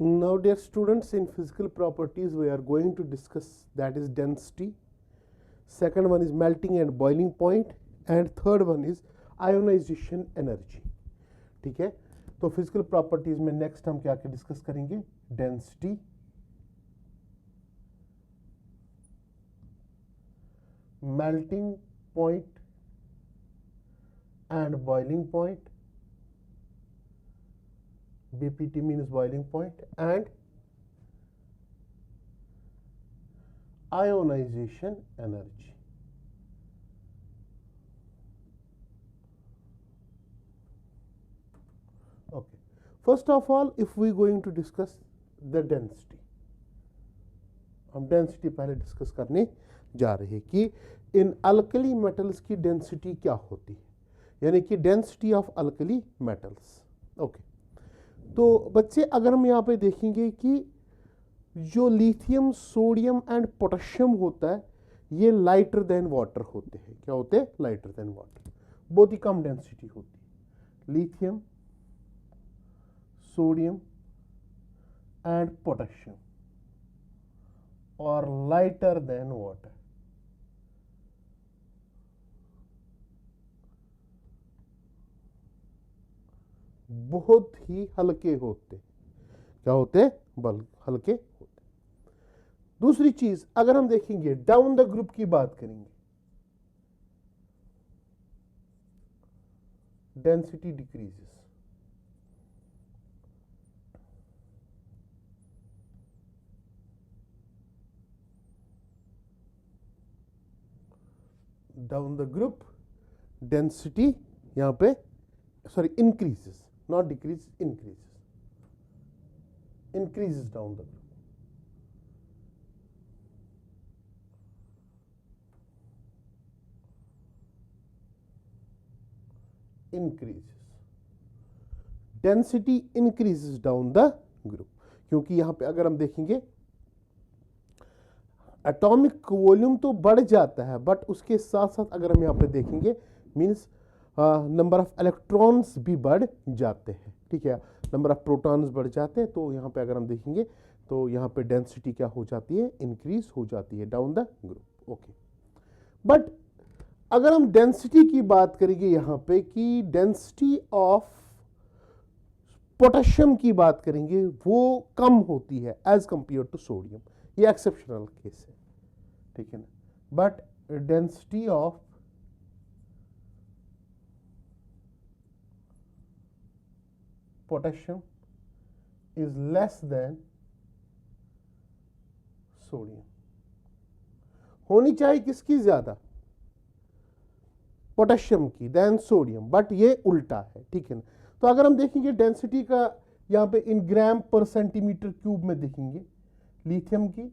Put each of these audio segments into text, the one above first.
Now dear students, in physical properties we are going to discuss, that is density, second one is melting and boiling point, and third one is ionization energy. ठीक है, तो physical properties में next हम क्या क्या discuss करेंगे? Density, melting point and boiling point, BPT means boiling point, and ionization energy. Okay, first of all if we going to discuss the density, हम density पहले डिस्कस करने जा रहे हैं कि इन अल्कली मेटल्स की डेंसिटी क्या होती है, यानी कि density of alkali metals. Okay, तो बच्चे अगर हम यहाँ पे देखेंगे कि जो लिथियम, सोडियम एंड पोटेशियम होता है ये लाइटर देन वाटर होते हैं. क्या होते हैं? Lighter than water. बहुत ही कम डेंसिटी होती है. लिथियम, सोडियम एंड पोटेशियम और लाइटर देन वाटर. बहुत ही हल्के होते. क्या होते? हल्के होते. दूसरी चीज अगर हम देखेंगे डाउन द ग्रुप की बात करेंगे, density decreases. Down the group density यहां पे increases, not decrease, increases down the group. Increases, density increases down the group. क्योंकि यहां पे अगर हम देखेंगे एटॉमिक वॉल्यूम तो बढ़ जाता है, बट उसके साथ साथ अगर हम यहां पे देखेंगे मींस नंबर ऑफ इलेक्ट्रॉन्स भी बढ़ जाते हैं. ठीक है, नंबर ऑफ प्रोटॉन्स बढ़ जाते हैं. तो यहाँ पे अगर हम देखेंगे तो यहाँ पे डेंसिटी क्या हो जाती है? इंक्रीज हो जाती है down the group. Okay, but अगर हम डेंसिटी की बात करेंगे यहाँ पे कि डेंसिटी ऑफ पोटेशियम की बात करेंगे वो कम होती है एज कंपेयर टू सोडियम. ये एक्सेप्शनल केस है. ठीक है ना, but density of potassium is less than sodium. होनी चाहिए किसकी ज्यादा? पोटेशियम की देन सोडियम, बट ये उल्टा है. ठीक है ना, तो अगर हम देखेंगे डेंसिटी का यहाँ पे इन ग्राम पर सेंटीमीटर क्यूब में देखेंगे लिथियम की,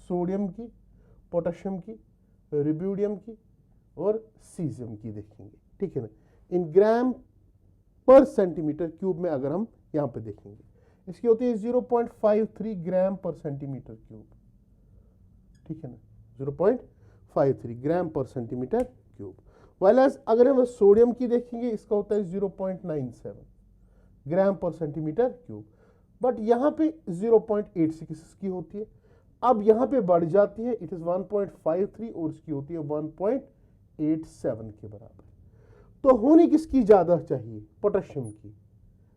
सोडियम की, पोटेशियम की, रिब्यूडियम की और सीजियम की देखेंगे. ठीक है ना, इन ग्राम पर सेंटीमीटर क्यूब में अगर हम यहां पे देखेंगे इसकी होती है 0.53 ग्राम पर सेंटीमीटर क्यूब. ठीक है ना, 0.53 ग्राम पर सेंटीमीटर क्यूब. वाइल्स अगर हम सोडियम की देखेंगे इसका होता है 0.97 ग्राम पर सेंटीमीटर क्यूब, बट यहां पे 0.86 इसकी होती है. अब यहां पे बढ़ जाती है, इट इज 1.53 और इसकी होती है 1.87 के बराबर. तो होनी किसकी ज्यादा चाहिए? पोटेशियम की,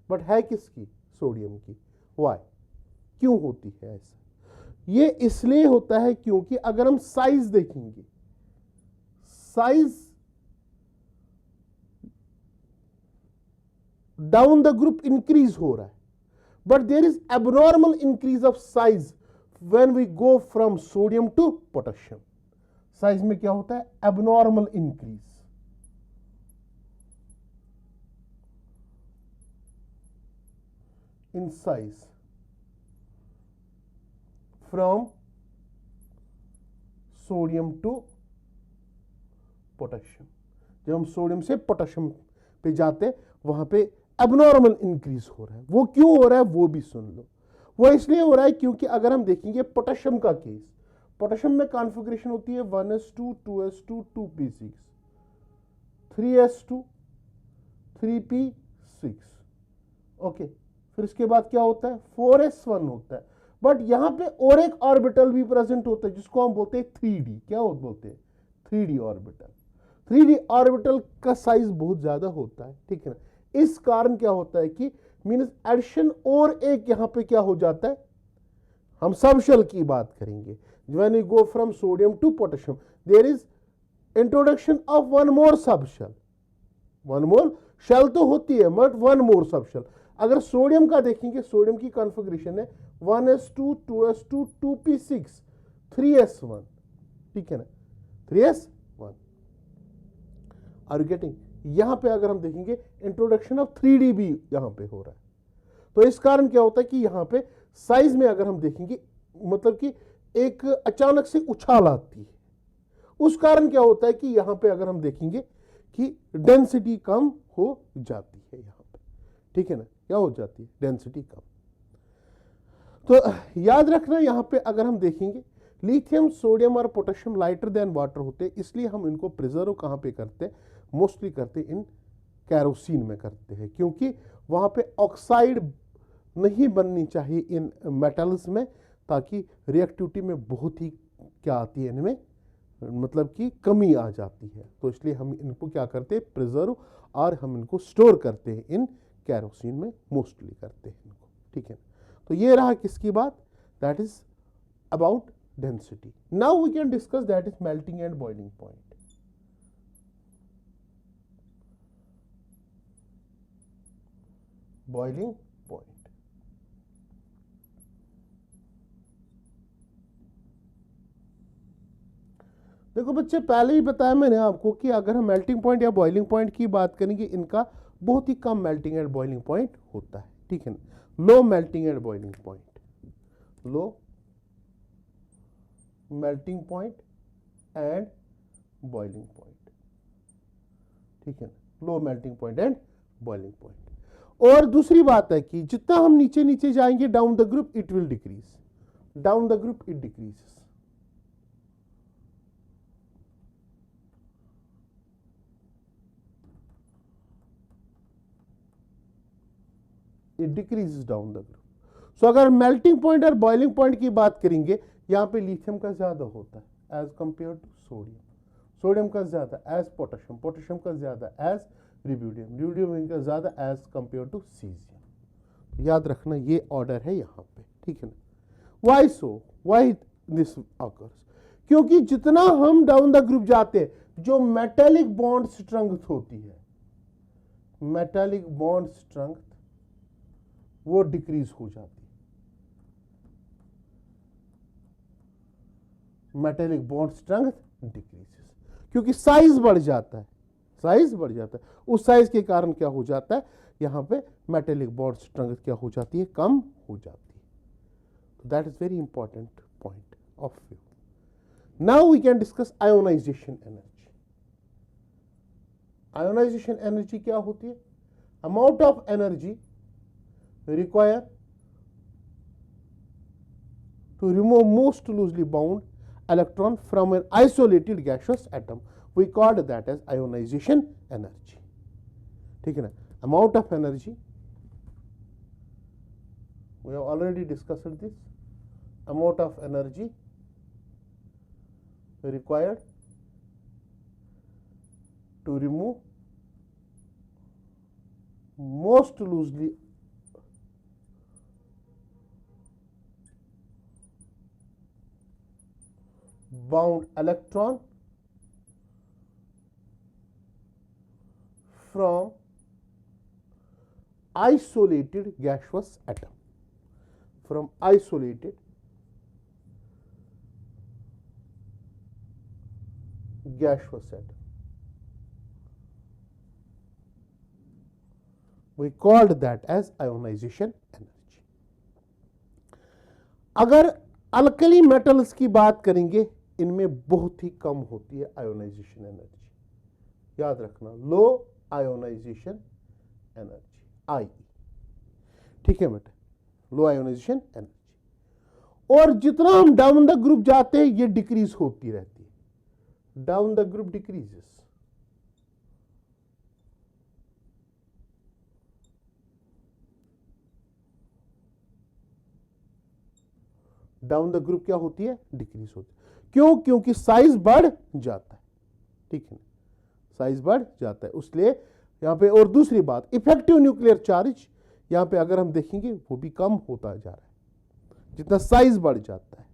बट है किसकी? सोडियम की. वाई? क्यों होती है ऐसा? ये इसलिए होता है क्योंकि अगर हम साइज देखेंगे, size down the group increase हो रहा है, but there is abnormal increase of size when we go from sodium to potassium. Size में क्या होता है? Abnormal increase. in size from sodium to potassium. जब हम सोडियम से पोटेशियम पे जाते वहां पे एबनॉर्मल इंक्रीज हो रहा है. वो क्यों हो रहा है वो भी सुन लो. वो इसलिए हो रहा है क्योंकि अगर हम देखेंगे पोटेशियम का केस, पोटेशियम में कॉन्फ़िगरेशन होती है 1s2 2s2 2p6 3s2 3p6. Okay, फिर इसके बाद क्या होता है 4s1 होता है। बट यहां पे और एक ऑर्बिटल भी प्रेजेंट होता है जिसको हम बोलते हैं 3d। क्या बोलते हैं 3d ऑर्बिटल। 3d ऑर्बिटल का साइज बहुत ज्यादा होता है, ठीक है ना। इस कारण क्या होता है कि मींस एडिशन और एक यहां पे क्या हो जाता है, हम सबशेल की बात करेंगे। When you go from sodium to potassium there is introduction of one more subshell. One more shell तो होती है बट वन मोर सबशेल। अगर सोडियम का देखेंगे, सोडियम की कॉन्फ़िगरेशन है 1s2 2s2 2p6 3s1, ठीक है ना, 3s1। Are you getting? यहां पे अगर हम देखेंगे इंट्रोडक्शन ऑफ 3d भी यहां पे हो रहा है। तो इस कारण क्या होता है कि यहां पे साइज में अगर हम देखेंगे मतलब कि एक अचानक से उछाल आती है। उस कारण क्या होता है कि यहां पे अगर हम देखेंगे कि डेंसिटी कम हो जाती है यहां पे, ठीक है ना, क्या हो जाती है डेंसिटी कम। तो याद रखना यहां पे अगर हम देखेंगे लिथियम सोडियम और पोटेशियम लाइटर देन वाटर होते हैं, इसलिए हम इनको प्रिजर्व कहां पे करते हैं, मोस्टली करते इन कैरोसिन में करते हैं, क्योंकि वहां पे ऑक्साइड नहीं बननी चाहिए इन मेटल्स में, ताकि रिएक्टिविटी में बहुत ही क्या आती है इनमें मतलब कि कमी आ जाती है। तो इसलिए हम इनको क्या करते हैं प्रिजर्व, और हम इनको स्टोर करते हैं इन कैरोसिन में, मोस्टली करते हैं इनको, ठीक है। तो ये रहा किसकी बात, that is about density. Now we can discuss that is melting and boiling point. Boiling point, देखो बच्चे पहले ही बताया मैंने आपको कि अगर हम मेल्टिंग पॉइंट या बॉइलिंग पॉइंट की बात करेंगे, इनका बहुत ही कम मेल्टिंग एंड बॉइलिंग पॉइंट होता है, ठीक है ना। Low melting and boiling point, low melting point and boiling point, ठीक है ना, low melting point and boiling point. और दूसरी बात है कि जितना हम नीचे नीचे जाएंगे down the group it will decrease, down the group it decreases. It decreases down the group. So अगर मेल्टिंग पॉइंट और बॉइलिंग पॉइंट की बात करेंगे, यहां पे लिथियम का ज्यादा होता है as compare to sodium, sodium का ज्यादा एज पोटेशियम, पोटेशियम का ज्यादा एज रिब्यूडियम, रिब्यूडियम का ज्यादा एज कंपेयर टू सीजियम। याद रखना ये ऑर्डर है यहां पे, ठीक है ना। Why so, why this occurs, क्योंकि जितना हम डाउन द ग्रुप जाते हैं जो मेटेलिक बॉन्ड स्ट्रेंथ होती है, मेटेलिक बॉन्ड स्ट्रेंथ वो डिक्रीज हो जाती है, मेटेलिक बॉन्ड स्ट्रेंथ डिक्रीजेस, क्योंकि साइज बढ़ जाता है, साइज बढ़ जाता है। उस साइज के कारण क्या हो जाता है, यहां पे मेटेलिक बॉन्ड स्ट्रेंथ क्या हो जाती है, कम हो जाती है। तो that is very important point of view. Now we can discuss ionisation energy. Ionisation energy क्या होती है, amount of energy require to remove most loosely bound electron from an isolated gaseous atom. We called that as ionization energy, ठीक है ना। amount of energy we have already discussed this, amount of energy required to remove most loosely bound electron from isolated gaseous atom, from isolated gaseous atom. We called that as ionization energy. अगर alkali metals की बात करेंगे, इनमें बहुत ही कम होती है ionisation energy. याद रखना लो आयोनाइजेशन एनर्जी, आई, ठीक है बेटा, लो आयोनाइजेशन एनर्जी। और जितना हम डाउन द ग्रुप जाते हैं ये डिक्रीज होती रहती है, down the group decreases. Down the group क्या होती है, डिक्रीज होती है। क्यों? क्योंकि साइज बढ़ जाता है, ठीक है, साइज बढ़ जाता है इसलिए यहां पे। और दूसरी बात, इफेक्टिव न्यूक्लियर चार्ज यहां पे अगर हम देखेंगे वो भी कम होता जा रहा है, जितना साइज बढ़ जाता है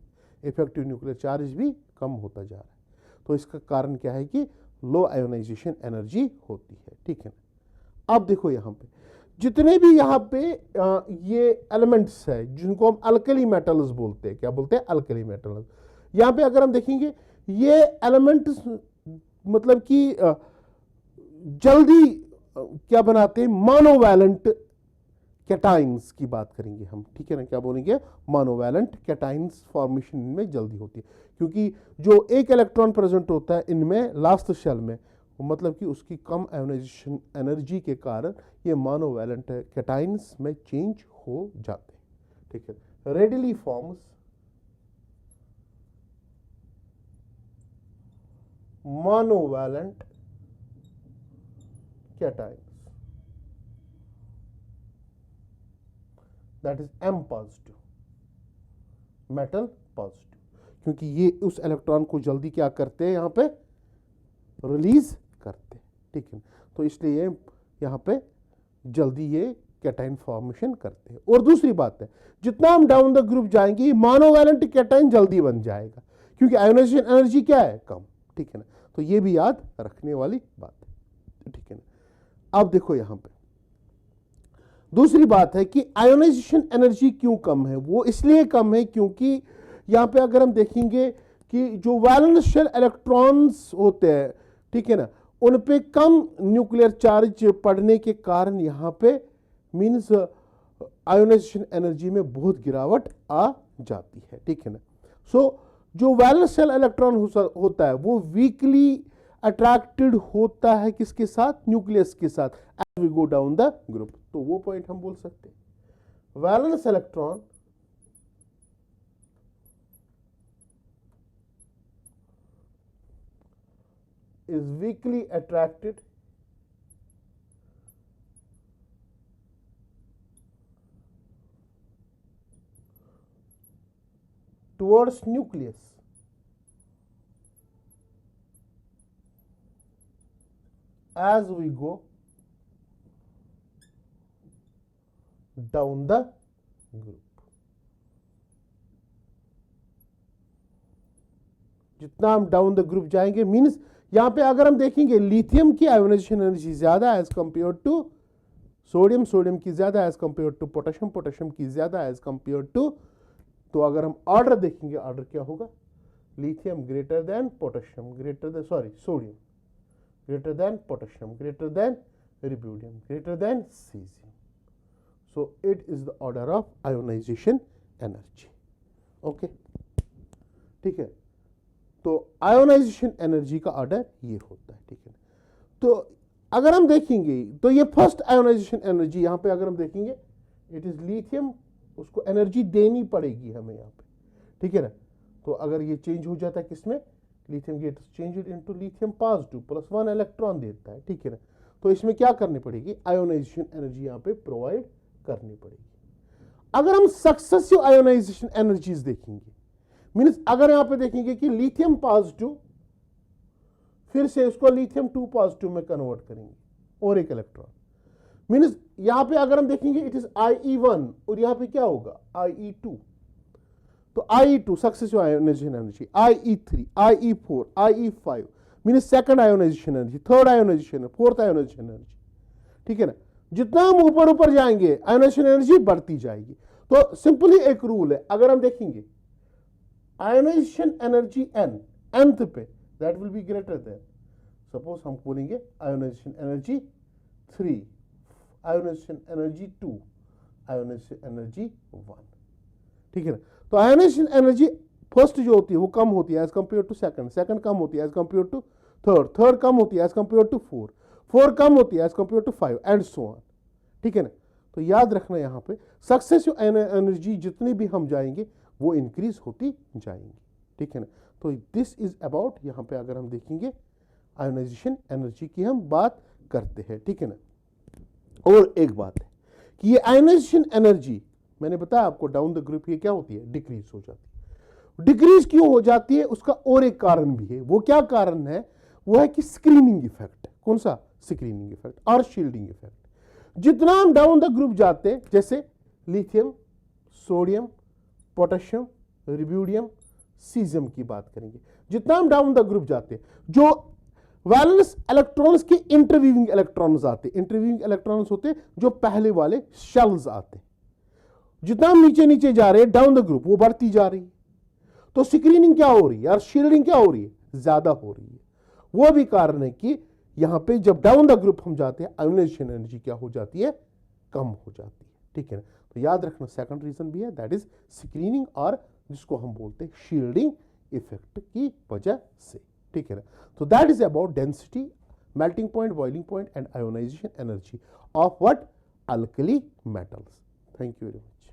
इफेक्टिव न्यूक्लियर चार्ज भी कम होता जा रहा है। तो इसका कारण क्या है कि लो आयोनाइजेशन एनर्जी होती है, ठीक है। अब देखो यहां पे जितने भी यहाँ पे ये एलिमेंट्स है जिनको हम अल्कली मेटल्स बोलते हैं, क्या बोलते हैं, अल्कली मेटल्स। यहाँ पे अगर हम देखेंगे ये एलिमेंट्स मतलब कि जल्दी क्या बनाते हैं, मोनोवैलेंट कैटाइंस की बात करेंगे हम, ठीक है ना, क्या बोलेंगे, मोनोवैलेंट कैटाइंस फॉर्मेशन में जल्दी होती है। क्योंकि जो एक इलेक्ट्रॉन प्रेजेंट होता है इनमें लास्ट शेल में, मतलब कि उसकी कम आयोनाइजेशन एनर्जी के कारण ये मोनोवैलेंट कैटाइंस में चेंज हो जाते हैं, ठीक है। Readily forms monovalent cations, that is M positive, metal positive, क्योंकि ये उस इलेक्ट्रॉन को जल्दी क्या करते हैं यहां पे, रिलीज करते हैं, ठीक है। तो इसलिए यहां पे जल्दी ये कैटाइन फॉर्मेशन करते हैं। और दूसरी बात है, जितना हम डाउन द ग्रुप जाएंगे मोनोवैलेंट कैटाइन जल्दी बन जाएगा, क्योंकि आयोनाइजेशन एनर्जी क्या है, कम, ठीक है ना। तो ये भी याद रखने वाली बात है, ठीक है ना। अब देखो यहां पे दूसरी बात है कि आयोनाइजेशन एनर्जी क्यों कम है, वो इसलिए कम है क्योंकि यहां पे अगर हम देखेंगे कि जो वैलेंस शेल इलेक्ट्रॉन्स होते हैं, ठीक है ना, उन पे कम न्यूक्लियर चार्ज पड़ने के कारण यहां पे मींस आयोनाइजेशन एनर्जी में बहुत गिरावट आ जाती है, ठीक है ना। सो जो वैलेंस शेल इलेक्ट्रॉन होता है वो वीकली अट्रैक्टेड होता है किसके साथ, न्यूक्लियस के साथ, as we go down the group. तो वो पॉइंट हम बोल सकते हैं, valence electron is weakly attracted towards nucleus as we go down the group। जितना हम डाउन द ग्रुप जाएंगे, मींस यहां पे अगर हम देखेंगे लिथियम की आयोनाइजेशन एनर्जी ज्यादा as compare to sodium, sodium की ज्यादा as compare to potassium, potassium की ज्यादा एज कंपेयर टू, तो अगर हम ऑर्डर देखेंगे, ऑर्डर क्या होगा, lithium greater than potassium, greater than sodium, greater than potassium, greater than rubidium, greater than caesium. So it is the order of ionisation energy, okay, ठीक है। तो आयोनाइजेशन एनर्जी का ऑर्डर ये होता है, ठीक है। तो अगर हम देखेंगे तो ये फर्स्ट आयोनाइजेशन एनर्जी यहां पे अगर हम देखेंगे इट इज लिथियम, उसको एनर्जी देनी पड़ेगी हमें यहां पे, ठीक है ना। तो अगर ये चेंज हो जाता है किसमें, lithium gets changed into lithium positive +1 electron देता है, ठीक है ना। तो इसमें क्या करनी पड़ेगी, आयोनाइजेशन एनर्जी यहां पे प्रोवाइड करनी पड़ेगी। अगर हम सक्सेसिव आयोनाइजेशन एनर्जीज देखेंगे, मीन्स अगर यहां पे देखेंगे कि लिथियम पॉजिटिव फिर से उसको लिथियम 2 पॉजिटिव में कन्वर्ट करेंगे और एक इलेक्ट्रॉन, मीन्स यहां पे अगर हम देखेंगे इट इज IE1 और यहां पे क्या होगा IE2। तो IE2 successive ionisation energy, IE3, IE4, IE5 means second ionisation energy, third ionisation, fourth ionisation energy, ठीक है ना। जितना हम ऊपर ऊपर जाएंगे आयोनाइजेशन एनर्जी बढ़ती जाएगी। तो सिंपली एक रूल है, अगर हम देखेंगे आयोनाइजेशन एनर्जी nth पे that will be greater than, suppose हम बोलेंगे ionisation energy 3, ionisation energy 2, ionisation energy 1, ठीक है ना। तो आयोनाइजेशन एनर्जी फर्स्ट जो होती है वो कम होती है as compare to second, second कम होती है as compare to third, third कम होती है as compare to four, four कम होती है as compare to 5 and so on, ठीक है ना। तो याद रखना यहां पे सक्सेसिव एनर्जी जितनी भी हम जाएंगे वो इंक्रीज होती जाएंगी, ठीक है ना। तो दिस इज अबाउट, यहां पे अगर हम देखेंगे आयोनाइजेशन एनर्जी की हम बात करते हैं, ठीक है ना। और एक बात है कि ये आयोनाइजेशन एनर्जी मैंने बताया आपको डाउन द ग्रुप ये क्या होती है, डिक्रीज हो जाती है। डिक्रीज क्यों हो जाती है उसका और एक कारण भी है। वो क्या कारण है? वो है कि स्क्रीनिंग इफेक्ट। कौन सा? स्क्रीनिंग इफेक्ट और शील्डिंग इफेक्ट। जितना हम डाउन द ग्रुप जाते हैं, जैसे लिथियम, सोडियम, पोटेशियम, रिब्यूडियम, सीजियम की बात करेंगे, जितना हम डाउन द ग्रुप जाते हैं, जो वैलेंस इलेक्ट्रॉन्स के इंटरवीविंग इलेक्ट्रॉन्स आते हैं, इंटरवीविंग इलेक्ट्रॉन्स होते हैं जो पहले वाले शेल्स आते हैं, जितना हम नीचे नीचे जा रहे हैं डाउन द ग्रुप, वो बढ़ती जा रही है। तो स्क्रीनिंग क्या हो रही है और शील्डिंग क्या हो रही है? ज्यादा हो रही है। वो भी कारण है कि यहां पे जब डाउन द ग्रुप हम जाते हैं, आयोनाइजेशन एनर्जी क्या हो जाती है? कम हो जाती है। ठीक है ना? तो याद रखना सेकंड रीजन भी है, दैट इज स्क्रीनिंग, और जिसको हम बोलते हैं शील्डिंग इफेक्ट की वजह से। ठीक है ना? तो that is about density, melting point, boiling point and ionization energy of what? Alkali metals. Thank you very much.